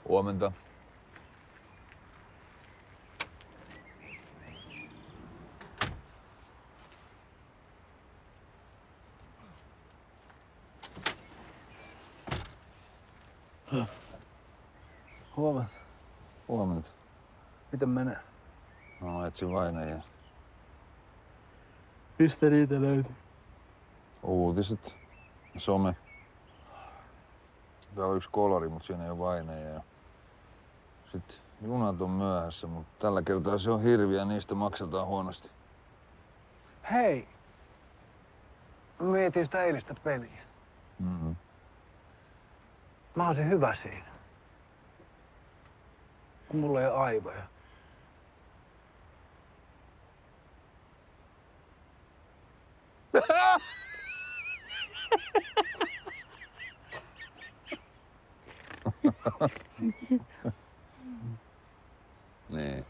Huomenta. Huomenta. Huomenta. Miten menee? No, etsin vainajia. Mistä niitä löytyi? Uutiset. Some. Täällä on yksi kolari, mutta siinä ei ole vainajia. Sitten junat on myöhässä, mutta tällä kertaa se on hirviä, niistä maksetaan huonosti. Hei! Mä mietin sitä eilistä peliä. Mm-hmm. Mä olisin hyvä siinä. Kun mulla ei ole aivoja. Niin.